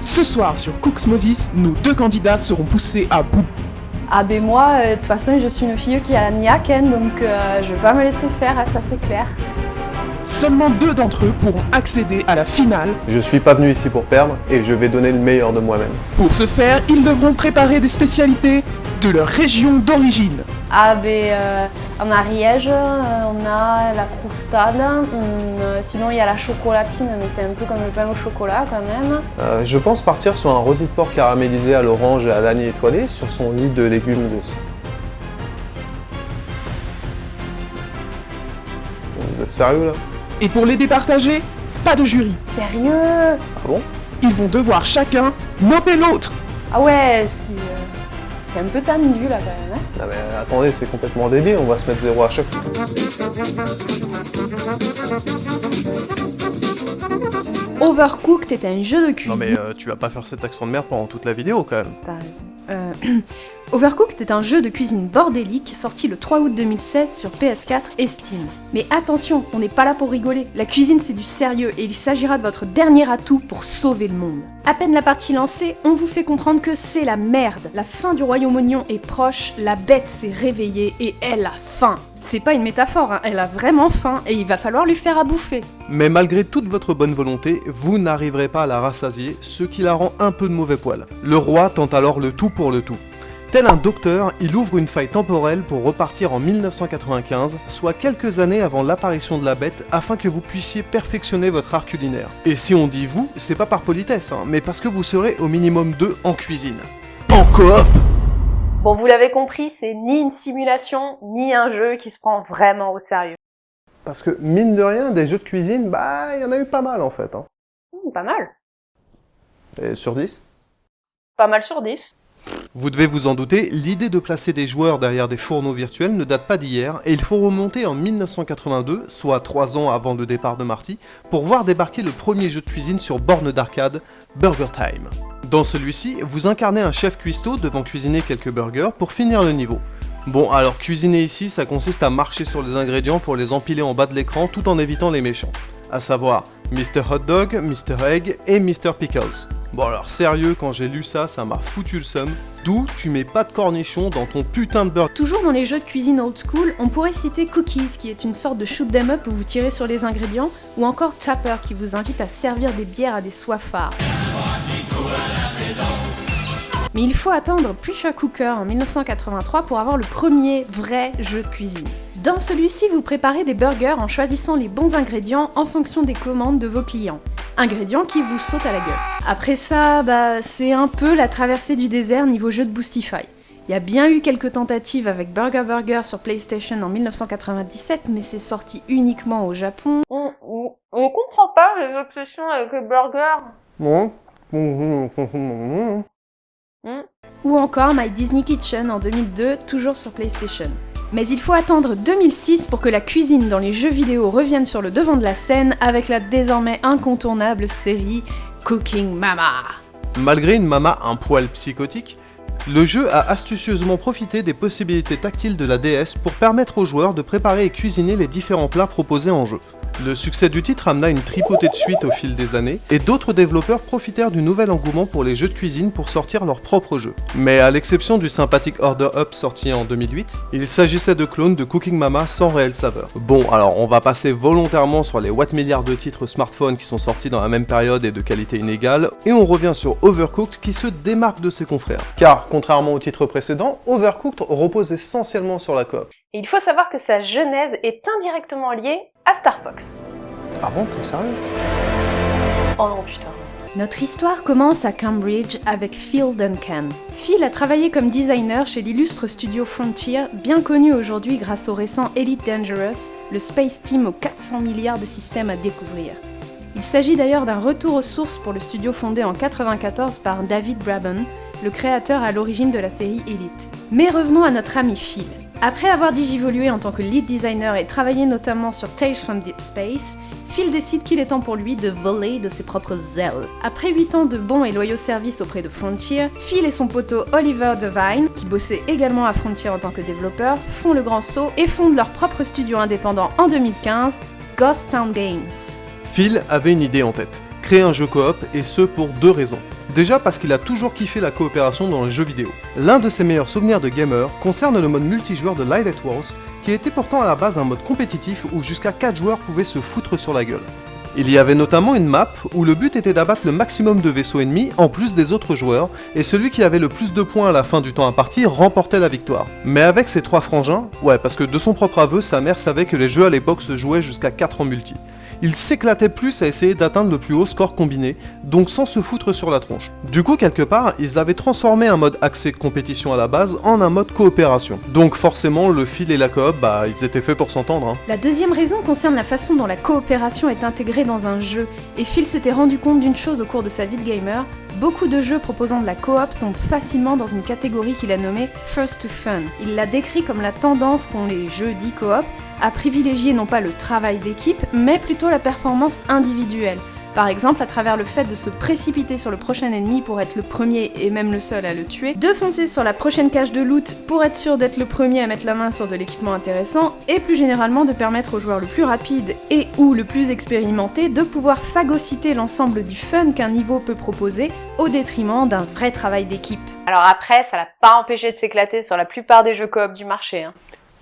Ce soir sur Cooksmosis, nos deux candidats seront poussés à bout. Ah ben moi, de toute façon, je suis une fille qui a la niaque, donc je vais pas me laisser faire, ça c'est clair. Seulement 2 d'entre eux pourront accéder à la finale. Je suis pas venu ici pour perdre et je vais donner le meilleur de moi-même. Pour ce faire, ils devront préparer des spécialités de leur région d'origine. Ah ben, on a Ariège, on a la croustade, sinon il y a la chocolatine, mais c'est un peu comme le pain au chocolat quand même. Je pense partir sur un rôti de porc caramélisé à l'orange et à l'anis étoilé sur son lit de légumes douces. Vous êtes sérieux là? Et pour les départager, pas de jury. Sérieux? Ah bon? Ils vont devoir chacun noter l'autre. Ah ouais, c'est un peu tendu là quand même. Hein. Non mais attendez, c'est complètement débile, on va se mettre 0 à chaque fois. Overcooked est un jeu de cuisine. Non mais tu vas pas faire cet accent de merde pendant toute la vidéo quand même. T'as raison. Overcooked est un jeu de cuisine bordélique sorti le 3 août 2016 sur PS4 et Steam. Mais attention, on n'est pas là pour rigoler. La cuisine c'est du sérieux et il s'agira de votre dernier atout pour sauver le monde. À peine la partie lancée, on vous fait comprendre que c'est la merde. La fin du royaume oignon est proche, la bête s'est réveillée et elle a faim. C'est pas une métaphore, hein, elle a vraiment faim et il va falloir lui faire à bouffer. Mais malgré toute votre bonne volonté, vous n'arriverez pas à la rassasier, ce qui la rend un peu de mauvais poil. Le roi tente alors le tout pour le tout. Tel un docteur, il ouvre une faille temporelle pour repartir en 1995, soit quelques années avant l'apparition de la bête, afin que vous puissiez perfectionner votre art culinaire. Et si on dit vous, c'est pas par politesse, hein, mais parce que vous serez au minimum 2 en cuisine. En coop! Bon, vous l'avez compris, c'est ni une simulation, ni un jeu qui se prend vraiment au sérieux. Parce que mine de rien, des jeux de cuisine, bah il y en a eu pas mal en fait. Hein. Pas mal. Et sur 10? Pas mal sur 10. Vous devez vous en douter, l'idée de placer des joueurs derrière des fourneaux virtuels ne date pas d'hier, et il faut remonter en 1982, soit 3 ans avant le départ de Marty, pour voir débarquer le premier jeu de cuisine sur borne d'arcade, Burger Time. Dans celui-ci, vous incarnez un chef cuistot devant cuisiner quelques burgers pour finir le niveau. Bon, alors cuisiner ici, ça consiste à marcher sur les ingrédients pour les empiler en bas de l'écran tout en évitant les méchants. À savoir Mr. Hot Dog, Mr. Egg et Mr. Pickles. Bon alors sérieux, quand j'ai lu ça, ça m'a foutu le seum. D'où tu mets pas de cornichons dans ton putain de burger. Toujours dans les jeux de cuisine old school, on pourrait citer Cookies, qui est une sorte de shoot 'em up où vous tirez sur les ingrédients, ou encore Tapper, qui vous invite à servir des bières à des soifards. Mais il faut attendre Pressure Cooker en 1983 pour avoir le premier vrai jeu de cuisine. Dans celui-ci, vous préparez des burgers en choisissant les bons ingrédients en fonction des commandes de vos clients. Ingrédients qui vous sautent à la gueule. Après ça, c'est un peu la traversée du désert niveau jeu de Boostify. Il y a bien eu quelques tentatives avec Burger Burger sur PlayStation en 1997, mais c'est sorti uniquement au Japon. On comprend pas les obsessions avec le burger. Ou encore My Disney Kitchen en 2002, toujours sur PlayStation. Mais il faut attendre 2006 pour que la cuisine dans les jeux vidéo revienne sur le devant de la scène avec la désormais incontournable série Cooking Mama. Malgré une mama un poil psychotique, le jeu a astucieusement profité des possibilités tactiles de la DS pour permettre aux joueurs de préparer et cuisiner les différents plats proposés en jeu. Le succès du titre amena une tripotée de suites au fil des années, et d'autres développeurs profitèrent du nouvel engouement pour les jeux de cuisine pour sortir leurs propres jeux. Mais à l'exception du sympathique Order Up sorti en 2008, il s'agissait de clones de Cooking Mama sans réelle saveur. Bon, alors on va passer volontairement sur les watts milliards de titres smartphones qui sont sortis dans la même période et de qualité inégale, et on revient sur Overcooked qui se démarque de ses confrères. Car, contrairement au titre précédent, Overcooked repose essentiellement sur la coop. Et il faut savoir que sa genèse est indirectement liée à Star Fox. Ah bon, t'es sérieux? Oh non putain. Notre histoire commence à Cambridge avec Phil Duncan. Phil a travaillé comme designer chez l'illustre studio Frontier, bien connu aujourd'hui grâce au récent Elite Dangerous, le Space Team aux 400 milliards de systèmes à découvrir. Il s'agit d'ailleurs d'un retour aux sources pour le studio fondé en 1994 par David Braben, le créateur à l'origine de la série Elite. Mais revenons à notre ami Phil. Après avoir digivolué en tant que lead designer et travaillé notamment sur Tales from Deep Space, Phil décide qu'il est temps pour lui de voler de ses propres ailes. Après 8 ans de bons et loyaux services auprès de Frontier, Phil et son poteau Oliver Devine, qui bossait également à Frontier en tant que développeur, font le grand saut et fondent leur propre studio indépendant en 2015, Ghost Town Games. Phil avait une idée en tête. créer un jeu coop, et ce pour deux raisons. Déjà parce qu'il a toujours kiffé la coopération dans les jeux vidéo. L'un de ses meilleurs souvenirs de gamer concerne le mode multijoueur de Lylat Wars, qui était pourtant à la base un mode compétitif où jusqu'à 4 joueurs pouvaient se foutre sur la gueule. Il y avait notamment une map où le but était d'abattre le maximum de vaisseaux ennemis en plus des autres joueurs, et celui qui avait le plus de points à la fin du temps imparti remportait la victoire. Mais avec ses 3 frangins, ouais, parce que de son propre aveu, sa mère savait que les jeux à l'époque se jouaient jusqu'à 4 en multi. Il s'éclatait plus à essayer d'atteindre le plus haut score combiné, donc sans se foutre sur la tronche. Du coup, quelque part, ils avaient transformé un mode axé compétition à la base en un mode coopération. Donc forcément, le fil et la coop, ils étaient faits pour s'entendre. Hein. La deuxième raison concerne la façon dont la coopération est intégrée dans un jeu, et Phil s'était rendu compte d'une chose au cours de sa vie de gamer, beaucoup de jeux proposant de la coop tombent facilement dans une catégorie qu'il a nommée First to Fun. Il l'a décrit comme la tendance qu'ont les jeux dits coop à privilégier non pas le travail d'équipe, mais plutôt la performance individuelle. Par exemple, à travers le fait de se précipiter sur le prochain ennemi pour être le premier et même le seul à le tuer, de foncer sur la prochaine cache de loot pour être sûr d'être le premier à mettre la main sur de l'équipement intéressant, et plus généralement de permettre au joueur le plus rapide et ou le plus expérimenté de pouvoir phagocyter l'ensemble du fun qu'un niveau peut proposer, au détriment d'un vrai travail d'équipe. Alors après, ça l'a pas empêché de s'éclater sur la plupart des jeux coop du marché.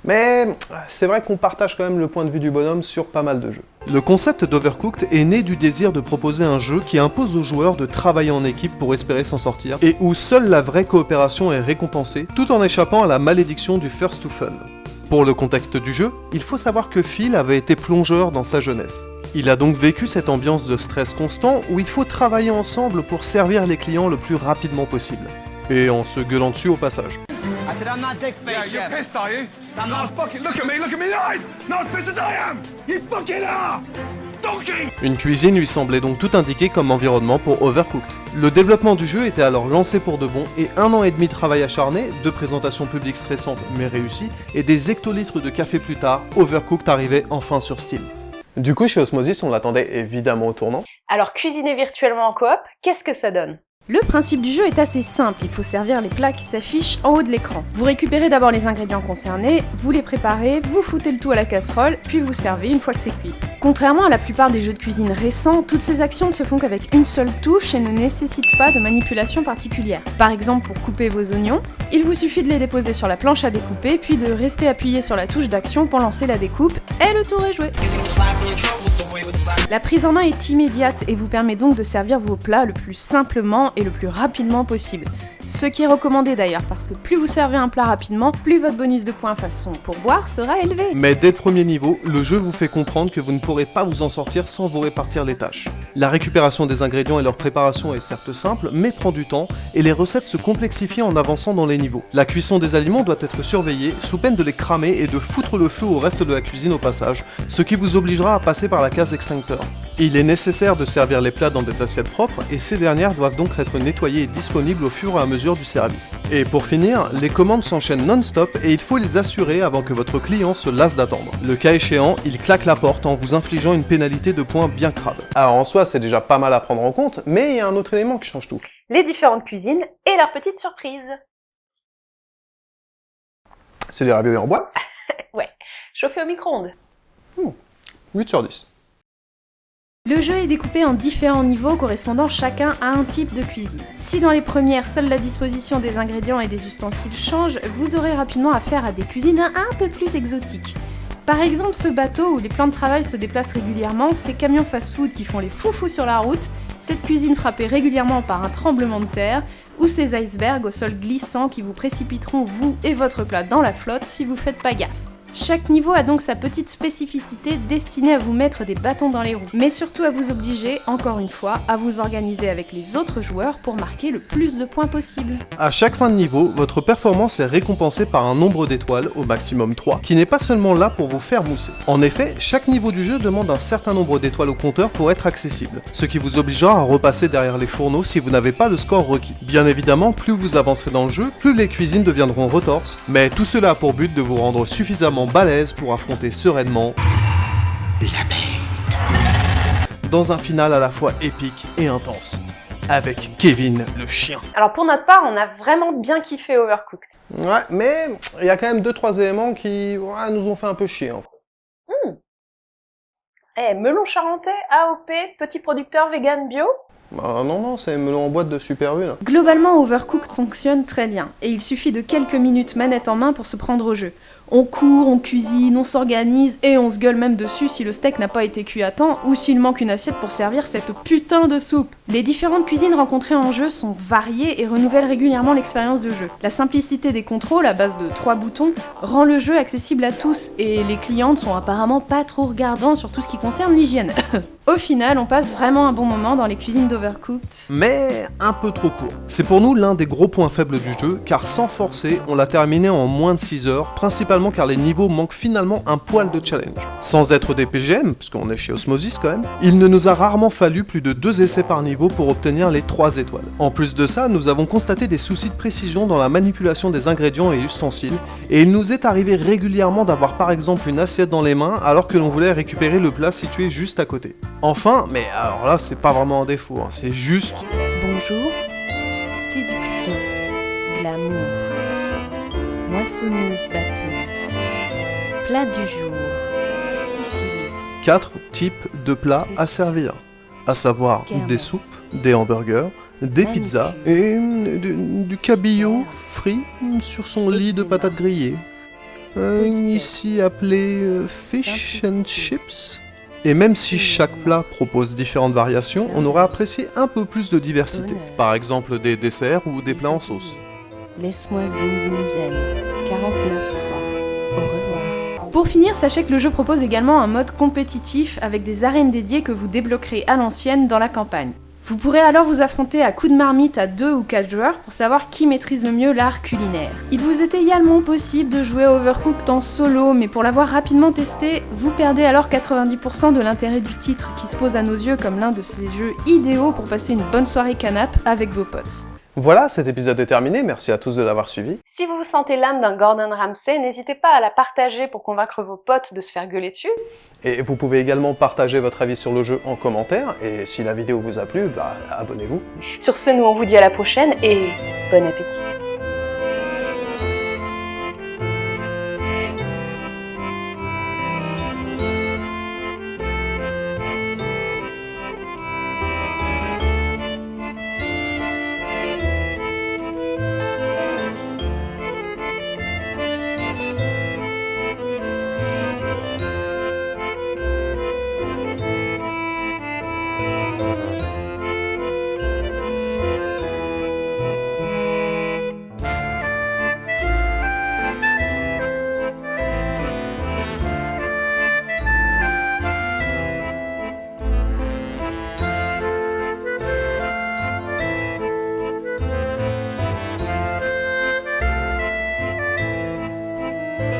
Mais c'est vrai qu'on partage quand même le point de vue du bonhomme sur pas mal de jeux. Le concept d'Overcooked est né du désir de proposer un jeu qui impose aux joueurs de travailler en équipe pour espérer s'en sortir, et où seule la vraie coopération est récompensée, tout en échappant à la malédiction du first to fun. Pour le contexte du jeu, il faut savoir que Phil avait été plongeur dans sa jeunesse. Il a donc vécu cette ambiance de stress constant où il faut travailler ensemble pour servir les clients le plus rapidement possible. Et en se gueulant dessus au passage. I said, I'm not dick face, Yeah, you're Chef. pissed, are you? I'm Not not. as fucking. Look at me in the eyes! Not as pissed as I am! You fucking are! Donkey! Une cuisine lui semblait donc tout indiqué comme environnement pour Overcooked. Le développement du jeu était alors lancé pour de bon, et 1 an et demi de travail acharné, de présentations publiques stressantes mais réussies, et des hectolitres de café plus tard, Overcooked arrivait enfin sur Steam. Du coup, chez Osmosis, on l'attendait évidemment au tournant. Alors cuisiner virtuellement en coop, qu'est-ce que ça donne ? Le principe du jeu est assez simple, il faut servir les plats qui s'affichent en haut de l'écran. Vous récupérez d'abord les ingrédients concernés, vous les préparez, vous foutez le tout à la casserole, puis vous servez une fois que c'est cuit. Contrairement à la plupart des jeux de cuisine récents, toutes ces actions ne se font qu'avec une seule touche et ne nécessitent pas de manipulation particulière. Par exemple, pour couper vos oignons, il vous suffit de les déposer sur la planche à découper, puis de rester appuyé sur la touche d'action pour lancer la découpe, et le tour est joué. La prise en main est immédiate et vous permet donc de servir vos plats le plus simplement et le plus rapidement possible. Ce qui est recommandé d'ailleurs, parce que plus vous servez un plat rapidement, plus votre bonus de points façon pourboire sera élevé. Mais dès le premier niveau, le jeu vous fait comprendre que vous ne pourrez pas vous en sortir sans vous répartir les tâches. La récupération des ingrédients et leur préparation est certes simple, mais prend du temps, et les recettes se complexifient en avançant dans les niveaux. La cuisson des aliments doit être surveillée, sous peine de les cramer et de foutre le feu au reste de la cuisine au passage, ce qui vous obligera à passer par la case extincteur. Il est nécessaire de servir les plats dans des assiettes propres, et ces dernières doivent donc être nettoyées et disponibles au fur et à mesure du service. Et pour finir, les commandes s'enchaînent non-stop et il faut les assurer avant que votre client se lasse d'attendre. Le cas échéant, il claque la porte en vous infligeant une pénalité de points bien crade. Alors en soi, c'est déjà pas mal à prendre en compte, mais il y a un autre élément qui change tout. Les différentes cuisines et leurs petites surprises. C'est des raviolis en bois. Ouais, chauffé au micro-ondes. 8 sur 10. Le jeu est découpé en différents niveaux correspondant chacun à un type de cuisine. Si dans les premières, seule la disposition des ingrédients et des ustensiles change, vous aurez rapidement affaire à des cuisines un peu plus exotiques. Par exemple, ce bateau où les plans de travail se déplacent régulièrement, ces camions fast-food qui font les foufous sur la route, cette cuisine frappée régulièrement par un tremblement de terre, ou ces icebergs au sol glissant qui vous précipiteront vous et votre plat dans la flotte si vous faites pas gaffe. Chaque niveau a donc sa petite spécificité destinée à vous mettre des bâtons dans les roues, mais surtout à vous obliger, encore une fois, à vous organiser avec les autres joueurs pour marquer le plus de points possible. À chaque fin de niveau, votre performance est récompensée par un nombre d'étoiles, au maximum 3, qui n'est pas seulement là pour vous faire mousser. En effet, chaque niveau du jeu demande un certain nombre d'étoiles au compteur pour être accessible, ce qui vous obligera à repasser derrière les fourneaux si vous n'avez pas de score requis. Bien évidemment, plus vous avancerez dans le jeu, plus les cuisines deviendront retorses, mais tout cela a pour but de vous rendre suffisamment balèze pour affronter sereinement la bête dans un final à la fois épique et intense, avec Kevin le chien. Alors pour notre part, on a vraiment bien kiffé Overcooked. Ouais, mais il y a quand même 2-3 éléments qui nous ont fait un peu chier. Hein. Eh, melon charentais, AOP, petit producteur vegan bio? Bah non, c'est melon en boîte de Super U là. Globalement, Overcooked fonctionne très bien, et il suffit de quelques minutes manette en main pour se prendre au jeu. On court, on cuisine, on s'organise, et on se gueule même dessus si le steak n'a pas été cuit à temps, ou s'il manque une assiette pour servir cette putain de soupe. Les différentes cuisines rencontrées en jeu sont variées et renouvellent régulièrement l'expérience de jeu. La simplicité des contrôles, à base de 3 boutons, rend le jeu accessible à tous, et les clients ne sont apparemment pas trop regardants sur tout ce qui concerne l'hygiène. Au final, on passe vraiment un bon moment dans les cuisines d'Overcooked. Mais un peu trop court. C'est pour nous l'un des gros points faibles du jeu, car sans forcer, on l'a terminé en moins de 6 heures, principalement car les niveaux manquent finalement un poil de challenge. Sans être des PGM, puisqu'on est chez Osmosis quand même, il ne nous a rarement fallu plus de 2 essais par niveau pour obtenir les 3 étoiles. En plus de ça, nous avons constaté des soucis de précision dans la manipulation des ingrédients et ustensiles, et il nous est arrivé régulièrement d'avoir par exemple une assiette dans les mains alors que l'on voulait récupérer le plat situé juste à côté. Enfin, mais alors là c'est pas vraiment un défaut, hein, c'est juste... Bonjour, séduction, glamour, moissonneuse-batteuse, plat du jour, syphilis. 4 types de plats à servir, à savoir des soupes, des hamburgers, des pizzas et du cabillaud frit sur son lit de patates grillées. Ici appelé fish and chips. Et même si chaque plat propose différentes variations, on aurait apprécié un peu plus de diversité. Par exemple des desserts ou des plats en sauce. Laisse-moi zoom zoom zem, 49.3. Au revoir. Pour finir, sachez que le jeu propose également un mode compétitif avec des arènes dédiées que vous débloquerez à l'ancienne dans la campagne. Vous pourrez alors vous affronter à coups de marmite à 2 ou 4 joueurs pour savoir qui maîtrise le mieux l'art culinaire. Il vous est également possible de jouer à Overcooked en solo, mais pour l'avoir rapidement testé, vous perdez alors 90% de l'intérêt du titre qui se pose à nos yeux comme l'un de ces jeux idéaux pour passer une bonne soirée canap' avec vos potes. Voilà, cet épisode est terminé, merci à tous de l'avoir suivi. Si vous vous sentez l'âme d'un Gordon Ramsay, n'hésitez pas à la partager pour convaincre vos potes de se faire gueuler dessus. Et vous pouvez également partager votre avis sur le jeu en commentaire, et si la vidéo vous a plu, abonnez-vous. Sur ce, nous on vous dit à la prochaine et bon appétit.